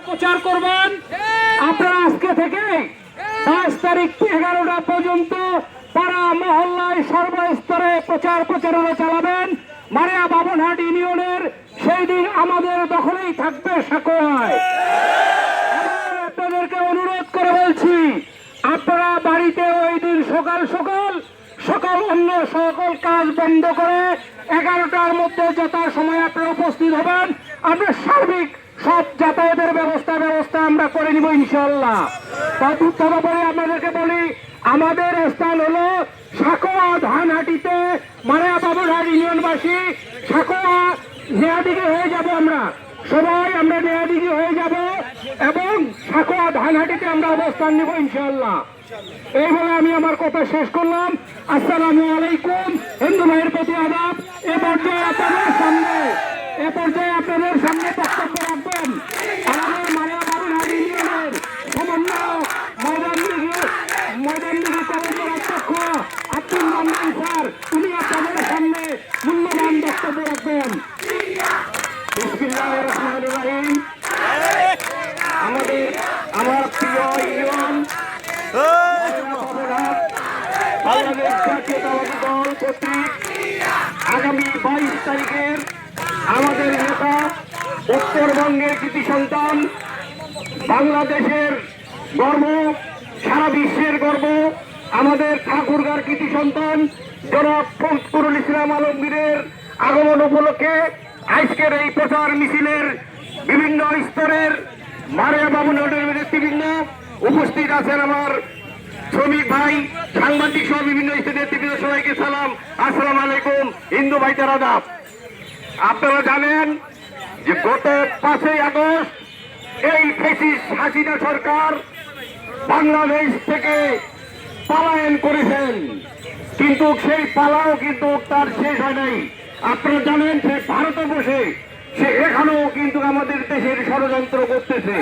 প্রচার করবেন। আপনারা আজকে থেকে 22 তারিখ 11টা পর্যন্ত পাড়া মহল্লায় সর্বস্তরে প্রচারণা চালাবেন। মারিয়া বাবুনহাট ইউনিয়নের সেই দিন আমাদের দখলেই থাকবে সাকোয়ায়। আপনাদেরকে অনুরোধ করে বলছি, আপনারা বাড়িতে ওই দিন সকাল অন্য সকল কাজ বন্ধ করে 11টার মধ্যে যথাসময়ে আপনারা উপস্থিত হবেন। আমরা সার্বিক সব যাতায়াতের ব্যবস্থা আমরা করে নিব ইনশাল্লাহ। তদুপরি আপনাদেরকে বলি, আমাদের স্থান হলো সাকোয়া ধানহাটিতে। মারিয়া বাবুনহাট ইউনিয়নবাসী সাকোয়া নেয়াদিঘি হয়ে যাব, আমরা সবাই নেয়াদিঘি হয়ে যাব এবং সাকোয়া ধানহাটিতে আমরা অবস্থান নিব ইনশাল্লাহ। এই বলে আমি আমার কথা শেষ করলাম। আসসালামু আলাইকুম। হিন্দু ভাইয়ের প্রতি আদাব। এ পর্যায়ে আপনাদের সামনে বক্তব্য রাখবেন আমাদের মারিয়া বাবুনহাট ইউনিয়নের সমন্বয় ময়দানদিঘি কলেজের অধ্যক্ষ আব্দুল মান্নান স্যার। উনি আপনাদের সামনে মূল্যবান বক্তব্য রাখবেন। বিসমিল্লাহির রহমানির রহিম। আমার প্রিয় ইউনিয়ন বাংলাদেশ জাতীয়তাবাদী দল কর্তৃক আগামী 22 তারিখের আমাদের নেতা, উত্তরবঙ্গের কৃতি সন্তান, বাংলাদেশের গর্ব, সারা বিশ্বের গর্ব, আমাদের ঠাকুরগাঁর কৃতি সন্তান জনাব ফজলুল ইসলাম আলমগীরের আগমন উপলক্ষে আজকের এই প্রচার মিছিলের বিভিন্ন স্তরের মারিয়া বাবুনহাটের নেতৃবৃন্দ উপস্থিত আছেন। আমার শ্রমিক ভাই, সাংবাদিক সহ বিভিন্ন স্তরের নেতৃবৃন্দ, সবাইকে সালাম, আসসালামু আলাইকুম। হিন্দু ভাইদের আদাব। আপনারা জানেন যে গত 5ই আগস্ট এই ফ্যাসিস্ট হাসিনা সরকার বাংলাদেশ থেকে পলায়ন করেছেন, কিন্তু সেই পালাও কিন্তু তার শেষ হয় নাই। আপনারা জানেন সে ভারতে বসে সে এখানেও কিন্তু আমাদের দেশের ষড়যন্ত্র করতেছে।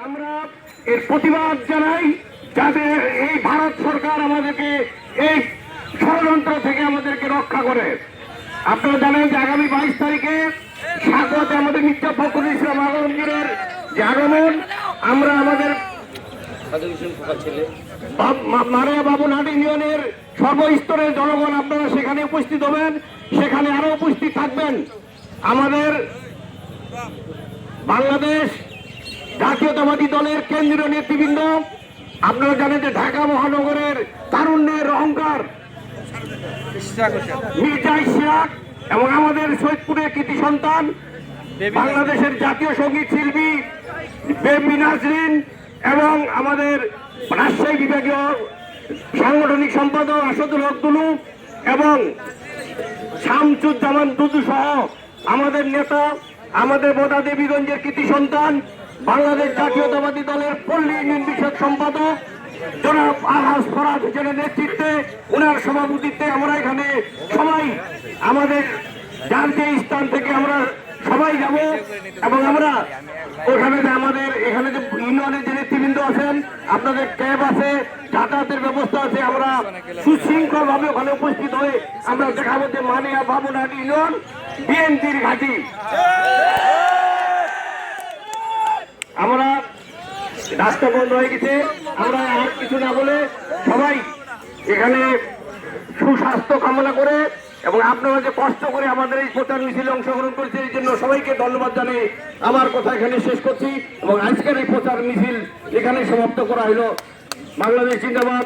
আমরা এর প্রতিবাদ জানাই, যাতে এই ভারত সরকার আমাদেরকে এই ষড়যন্ত্র থেকে আমাদেরকে রক্ষা করে। আপনারা জানেন যে আগামী 22 তারিখে সাকোয়াতে আমাদের মির্জা ফখরুল ইসলাম আলমগীরের যে আগমন, আমরা আমাদের মারিয়া বাবুনহাট ইউনিয়নের সর্বস্তরের জনগণ আপনারা সেখানে উপস্থিত হবেন, সেখানে আরো উপস্থিত থাকবেন আমাদের বাংলাদেশ জাতীয়তাবাদী দলের কেন্দ্রীয় নেতৃবৃন্দ। আপনারা জানেন যে ঢাকা মহানগরের তারুণ্যের অহংকার মির্জা ইশরাক এবং আমাদের সৈয়দপুরের কৃতি সন্তান বাংলাদেশের জাতীয় সঙ্গীত শিল্পী বেবি নাজরিন এবং আমাদের রাজশাহী বিভাগীয় সাংগঠনিক সম্পাদক আসাদুল হক দুলু এবং শামসুজ্জামান দুদু সহ আমাদের নেতা, আমাদের বোদা দেবীগঞ্জের কৃতি সন্তান বাংলাদেশ জাতীয়তাবাদী দলের পল্লী উন্নয়ন বিষয়ক সম্পাদক জনাব আলহাজ ফরাদ হোসেনের নেতৃত্বে, ওনার সভাপতিত্বে আমরা এখানে সবাই আমাদের যার যে স্থান থেকে আমরা সবাই যাব এবং আমরা ওখানে যে আমাদের এখানে যে ইউনিয়নের যে নেতৃবৃন্দ আছেন, আপনাদের ক্যাব আছে, যাতায়াতের ব্যবস্থা আছে, আমরা সুশৃঙ্খল ভাবে ওখানে উপস্থিত হয়ে আমরা দেখাবো যে মারিয়া বাবুনহাট ইউনিয়ন বিএনপির ঘাঁটি। আমরা রাস্তা বন্ধ হয়ে গেছে, আমরা আর কিছু না বলে সবাই এখানে সুস্বাস্থ্য কামনা করে এবং আপনারা যে কষ্ট করে আমাদের এই প্রচার মিছিলে অংশগ্রহণ করেছে এই জন্য সবাইকে ধন্যবাদ জানিয়ে আমার কথা এখানে শেষ করছি এবং আজকের এই প্রচার মিছিল এখানে সমাপ্ত করা হলো। বাংলাদেশ জিন্দাবাদ।